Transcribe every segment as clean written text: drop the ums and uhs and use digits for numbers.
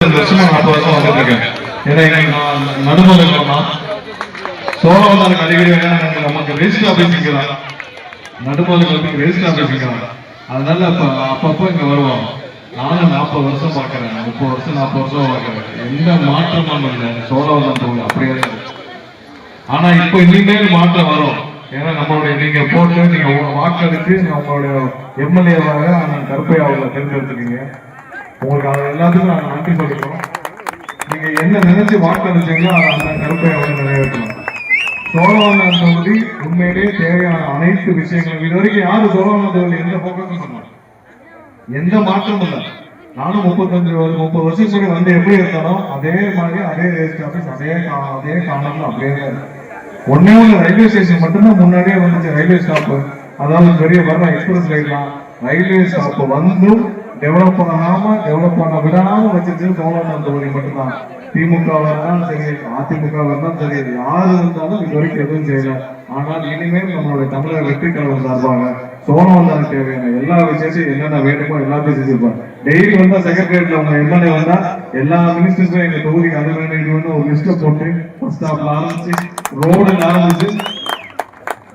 வருஷமா 40 வருஷம் வந்துட்டு இருக்கேன். ஏன்னா நான் நடுமுறைமா சோழவந்தாருக்கு அடிக்கடி நமக்கு ரெஜிஸ்டர் ஆபீஸ் இங்க தான், நடுமுறைக்கு ரெஜிஸ்டர் ஆபீஸ் இங்க தான். அதனால அப்பப்போ இங்க வருவோம். நானும் 40 வருஷம் பாக்குறேன், 30 வருஷம் 40 வருஷம் பாக்குறேன். எந்த மாற்றமும் இல்லை, சோழவந்தான் தொகுதி அப்படியே இருக்கு. ஆனா இப்ப இனிமேல் மாற்றம் வரும். ஏன்னா நம்மளுடைய நீங்க போட்டு நீங்க வாக்களித்து நம்மளுடைய எம்எல்ஏவாக கருப்பையா அவங்களை தேர்ந்தெடுத்துக்கீங்க. உங்களுக்கு அது எல்லாத்துக்கும் நாங்கள் நன்றி சொல்லிக்கிறோம். நீங்க என்ன நினைச்சு வாக்களிச்சீங்களோ அந்த கருப்பை அவங்க நிறைவேற்றலாம். சோழவந்தான் தொகுதி உண்மையிலேயே தேவையான அனைத்து விஷயங்களும் இது வரைக்கும் யாரும் சோழவந்தான் தொகுதி எந்த போக்கஸும் பண்ணல, எந்த மாற்றமும் இல்லை. நானும் 30 வருஷம் சொல்லி வந்து எப்படி இருந்தாலும் அதே மாதிரி அதே ரெஜிஸ்டர் ஆஃபீஸ் அதே காணல அப்படியே தான் இருக்கு. ஒன்னே ரயில்வே ஸ்டேஷன் மட்டும்தான் முன்னாடியே வந்துச்சு. ரயில்வே ஸ்டாப், அதாவது பெரிய வர்ற எக்ஸ்பிரஸ் ரயில்லாம் ரயில்வே ஸ்டாப் வந்தும் டெவலப் பண்ண விடாம வச்சிருச்சு சோழவந்தான் தொகுதி மட்டும்தான். திமுக இருந்தாலும் சரி, அதிமுக இருந்தாலும் சரி, யாரு இருந்தாலும் இது வரைக்கும் எதுவும் செய்யல. ஆனால் இனிமேல் நம்மளுடைய தமிழக வெற்றி கழகம் சார்பாக சோழவந்தானுக்கு தேவையான எல்லா விஷயத்தையும் என்னென்ன வேண்டுமோ எல்லாத்தையும் செஞ்சிருப்பாங்க. டெய்லி வந்தா செக்ரட்டரியேட்ல அவங்க எம்எல்ஏ வந்தா எல்லா மினிஸ்டர்ஸும் எங்க தொகுதிக்கு அது வேணும் இது வேணும் ஒரு லிஸ்ட போட்டு பஸ் ஸ்டாப்ல ஆரம்பிச்சு ரோடு ஆரம்பிச்சு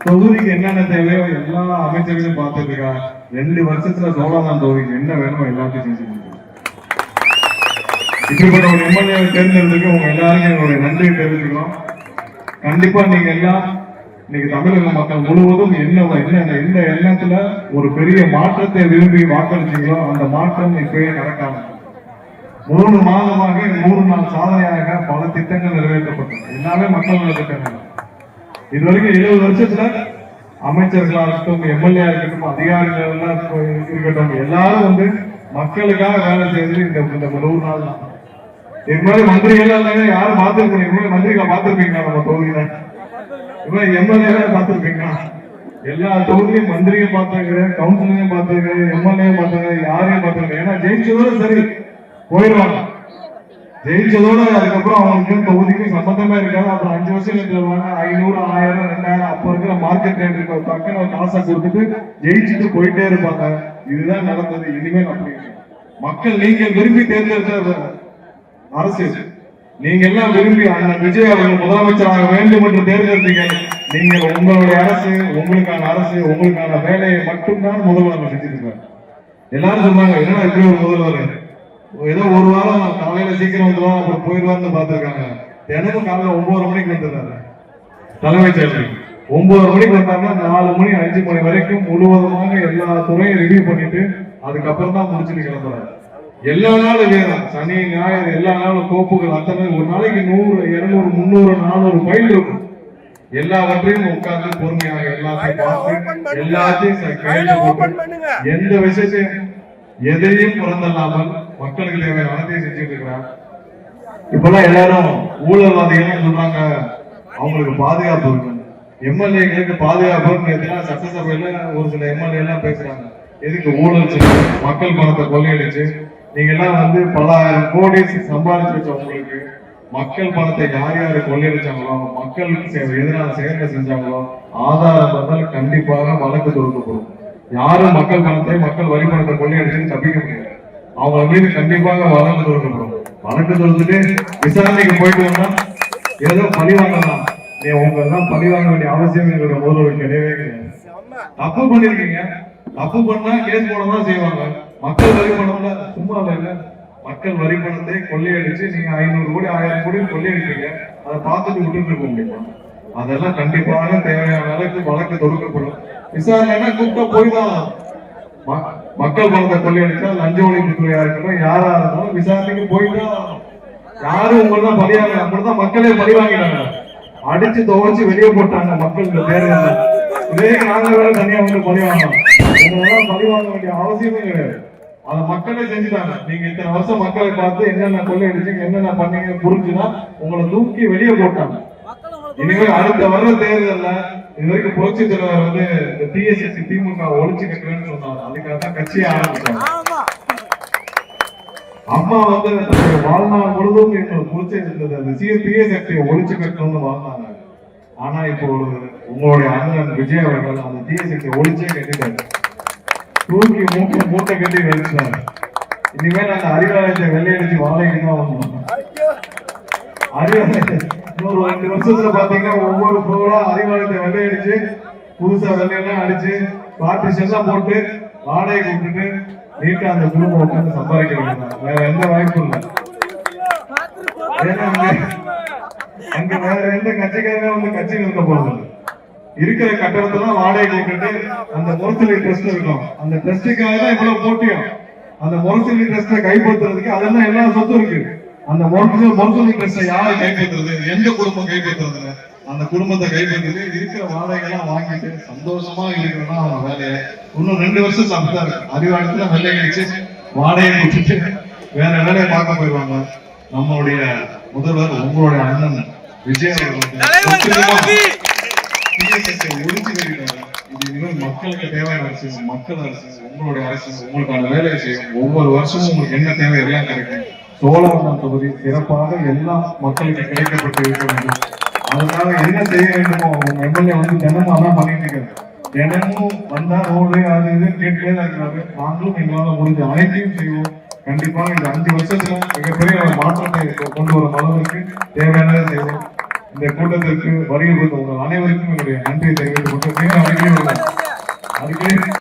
தொகுதிக்கு என்னென்ன தேவையோ எல்லா அமைச்சர்களையும் பார்த்துட்டு இருக்காங்க. 2 வருஷத்துல சோழவந்தான் தொகுதிக்கு என்ன வேணுமோ எல்லாத்தையும் செஞ்சு இப்படிப்பட்ட ஒரு எம்எல்ஏ தேர்ந்தெடுத்துக்கு உங்க எல்லாருக்கும் என்னுடைய நன்றியை தெரிவிச்சுக்கிறோம். கண்டிப்பா நீங்க எல்லாம் இன்னைக்கு தமிழக மக்கள் முழுவதும் எந்த எண்ணத்துல ஒரு பெரிய மாற்றத்தை விரும்பி வாக்களிச்சீங்களோ அந்த மாற்றம் இப்பயே நடக்காம 3 மாதமாக 100 நாள் சாதனையாக பல திட்டங்கள் நிறைவேற்றப்பட்டது. எல்லாமே மக்கள் திட்டங்கள். இது வரைக்கும் 70 வருஷத்துல அமைச்சர்களா இருக்கட்டும், எம்எல்ஏ இருக்கட்டும், அதிகாரிகள் இருக்கட்டும், எல்லாரும் வந்து மக்களுக்காக வேலை செய்து இந்த 100 நாள் தான். இது மாதிரி மந்திரிகள் யாரும் பார்த்திருக்கீங்க? மந்திரிகளை பார்த்திருப்பீங்களா? நம்ம தொகுதியில எம்எல்ஏ பார்த்திருப்பீங்களா? எல்லா தொகுதியும் மந்திரியை பார்த்திருக்கிறேன், கவுன்சிலையும் பார்த்திருக்கிறேன், எம்எல்ஏ பார்த்திருக்கிறேன், யாரையும் பார்த்திருக்கேன். ஏன்னா ஜெயிச்சதோட சரி போயிடுவாங்க. ஜெயிச்சதோட அதுக்கப்புறம் அவங்களுக்கு தொகுதிக்கு சம்பந்தமே இருக்காது. அப்புறம் 5 வருஷம் சொல்லுவாங்க 500, 1000, 2000 அப்ப இருக்கிற மார்க்கெட் ரேட் இருக்க பக்கம் காசை கொடுத்துட்டு ஜெயிச்சுட்டு போயிட்டே இருப்பாங்க. இதுதான் நடந்தது. இனிமேல் அப்படி மக்கள் நீங்க விரும்பி தேர்ந்தெடுத்த அரசியல், நீங்க எல்லாம் விரும்பி அண்ணன் விஜய் அவர்கள் முதலமைச்சராக வேண்டும் என்று தேர்ந்தெடுத்தீங்க. நீங்க உங்களுடைய அரசு, உங்களுக்கான அரசு, உங்களுக்கான வேலையை மட்டும்தான் முதல்வர் செஞ்சிருக்காங்க. எல்லாரும் சொன்னாங்க என்னன்னா இப்படி ஒரு முதல்வர் ஏதோ ஒரு வாரம் காலையில சீக்கிரம் வந்துடுவாங்க அப்புறம் போயிடுவார்னு பார்த்திருக்காங்க. தினமும் காலையில 9 மணிக்கு வந்துடுறாரு தலைமைச் செயலருக்கு. 9 மணிக்கு வந்தாங்கன்னா 4 மணி 5 மணி வரைக்கும் முழுவதுமாக எல்லா துறையும் ரிவ்யூ பண்ணிட்டு அதுக்கப்புறம் தான் முடிச்சுட்டு கிளம்புறாரு. எல்லா நாளும் வேணும், சனி ஞாயிறு எல்லா நாளும் கோப்புகள் அத்தனை ஒரு நாளைக்கு 100, 200, 300, 400 ஃபைல் இருக்கும். எல்லாவற்றையும் உட்கார்ந்து பொறுமையாக எல்லாத்தையும் பார்த்து எல்லாத்தையும் எந்த விஷயத்தையும் எதையும் புறந்தல்லாமல் மக்களுக்கு தேவையான அனைத்தையும் செஞ்சுட்டு இருக்கிறாங்க. இப்பெல்லாம் எல்லாரும் ஊழல்வாதிகள் சொல்றாங்க, அவங்களுக்கு பாதுகாப்பு இருக்கு, எம்எல்ஏங்களுக்கு பாதுகாப்பு. சட்டசபையில ஒரு சில எம்எல்ஏ எல்லாம் பேசுறாங்க, எதுக்கு ஊழல் செஞ்சு மக்கள் பணத்தை கொள்ளையடிச்சு நீங்க எல்லாம் வந்து பல ஆயிரம் கோடி சம்பாதிச்சு வச்சவங்களுக்கு மக்கள் பணத்தை யார் யாரு கொள்ளையடிச்சாங்களோ, மக்களுக்கு எதிரான செயல்களை செஞ்சாங்களோ ஆதாரம் இருந்தால் கண்டிப்பாக வழக்கு தொடுக்கப்படும். யாரும் மக்கள் பணத்தை மக்கள் வரி பணத்தை கொள்ளையடிச்சு தப்பிக்க முடியாது. அவங்க மீது கண்டிப்பாக வழக்கு தொடுக்கப்படும். வழக்கு தொடுத்துட்டு விசாரணைக்கு போயிட்டு வந்தா ஏதோ பழி வாங்கலாம். உங்க எல்லாம் பழி வாங்க வேண்டிய அவசியம் எங்களுடைய முதல்வர் கிடையவே கிடையாது. தப்பு பண்ணிருக்கீங்க, தப்பு பண்ணா கேஸ் போடதான் செய்வாங்க. மக்கள் வரி பணம்ல சும்மா இல்ல, மக்கள் வரி பணத்தை கொள்ளையடிச்சு நீங்க 500 கோடி 1000 கோடி கொள்ளையடிப்பீங்க. அதை பார்த்துட்டு விட்டுட்டு இருக்க முடியுமா? அதெல்லாம் கண்டிப்பாக தேவையான அளவுக்கு வழக்கு தொடுக்கப்படும். விசாரணை கூப்பிட்டா போய்தான். மக்கள் பணத்தை கொள்ளையடிச்சா லஞ்ச ஒழிப்புத்துறையா இருக்கட்டும் யாரா இருந்தாலும் விசாரணைக்கு போய்தான். யாரும் உங்களதான் பலியாங்க, அப்படிதான் மக்களே பலி வாங்கிட்டாங்க, அடிச்சு துவைச்சு வெளியே போட்டாங்க மக்கள் இந்த தேர்தல். இதே நாங்க வேற தனியா வந்து பலி வாங்கலாம், உங்களெல்லாம் பலி வாங்க வேண்டிய அவசியமே கிடையாது. அதை மக்களே செஞ்சுட்டாங்க. நீங்க இத்தனை வருஷம் மக்களை பார்த்து என்னென்ன கொள்ளையடிச்சீங்க என்னென்ன பண்ணீங்க புரிஞ்சுன்னா உங்களை தூக்கி வெளியே போட்டாங்க. இனிமேல் அடுத்த வர்ற தேர்தல்ல இது வரைக்கும் புரட்சி தலைவர் வந்து இந்த டிஎஸ்எஸ்சி திமுக ஒழிச்சு கட்டுறேன்னு சொன்னாங்க. அதுக்காக தான் கட்சியை ஆரம்பிச்சாங்க. அம்மா வந்து தன்னுடைய வாழ்நாள் முழுவதும் எங்களுக்கு புரட்சி இருந்தது அந்த டிஎஸ்எஸ்சியை ஒழிச்சு கட்டணும்னு வாழ்ந்தாங்க. ஆனா இப்போ உங்களுடைய அண்ணன் விஜய் அவர்கள் அந்த டிஎஸ்எஸ்சியை ஒழிச்சே கட்டிட்டாரு. தூக்கி மூட்டை கட்டி வெளிச்சாரு. இனிமேல் அந்த அறிவாலயத்தை வெள்ளையடிச்சு வாழைக்கு தான் வரணும். அறிவாலயத்தை இன்னொரு 2 வருஷத்துல பாத்தீங்கன்னா ஒவ்வொரு பொருளா அறிவாலயத்தை வெள்ளையடிச்சு புதுசா வெள்ளையெல்லாம் அடிச்சு பார்ட்டிஷன் எல்லாம் போட்டு வாடகை கூப்பிட்டு நீட்டா அந்த குடும்பம் உட்காந்து சம்பாதிக்க வேண்டியதான். வேற எந்த வாய்ப்பும் இல்லை. அங்க வேற எந்த கட்சிக்காரங்க வந்து கட்சி நிறுத்த போறது இருக்கிற கட்டடத்தெல்லாம் வாடகை கூப்பிட்டு அந்த முரசொலி ட்ரஸ்ட் இருக்கும். அந்த ட்ரஸ்டுக்காக தான் இவ்வளவு போட்டியும். அந்த முரசொலி ட்ரஸ்ட கைப்பற்றுறதுக்கு அதெல்லாம் எல்லா சொத்தும் இருக்கு. அந்த முரசொலி ட்ரஸ்ட யாரு கைப்பற்றுறது? எந்த குடும்பம் கைப்பற்றுறது? அந்த குடும்பத்தை கைப்பற்றிட்டு இருக்கிற வாடகைலாம் வாங்கிட்டு சந்தோஷமா இருக்கிறதா அவங்க வேலையை. இன்னும் 2 வருஷம் அப்படிதான் இருக்கு. அறிவாளத்துல வெள்ளை அடிச்சு வாடகை கொடுத்துட்டு வேற வேலையை பார்க்க போயிடுவாங்க. நம்மளுடைய முதல்வர் உங்களுடைய அண்ணன் விஜய் மக்களுக்கு தேவையான அரசு, மக்கள் அரசு, உங்களுடைய அரசு உங்களுக்கான வேலையை செய்யும். ஒவ்வொரு வருஷமும் உங்களுக்கு என்ன தேவை எல்லாம் கிடைக்கும். சோழவந்தான் தொகுதி சிறப்பாக எல்லாம் மக்களுக்கு கிடைக்கப்பட்டு இருக்க வேண்டும். அதனால என்ன செய்ய வேண்டுமோ உங்க எம்எல்ஏ வந்து தினமும் அதான் பண்ணிட்டு இருக்காரு. தினமும் வந்தா ரோடு அது இது கேட்டுட்டே தான் இருக்கிறாரு. நாங்களும் எங்களால முடிஞ்ச அனைத்தையும் செய்வோம். கண்டிப்பாக இந்த 5 வருஷத்துல மிகப்பெரிய ஒரு மாற்றத்தை கொண்டு வரும் அளவிற்கு தேவையானதை செய்வோம். இந்த கூட்டத்திற்கு வருகை கொடுத்த உங்கள் அனைவருக்கும் என்னுடைய நன்றியை தெரிவித்துக் கொண்டு அடிக்கடி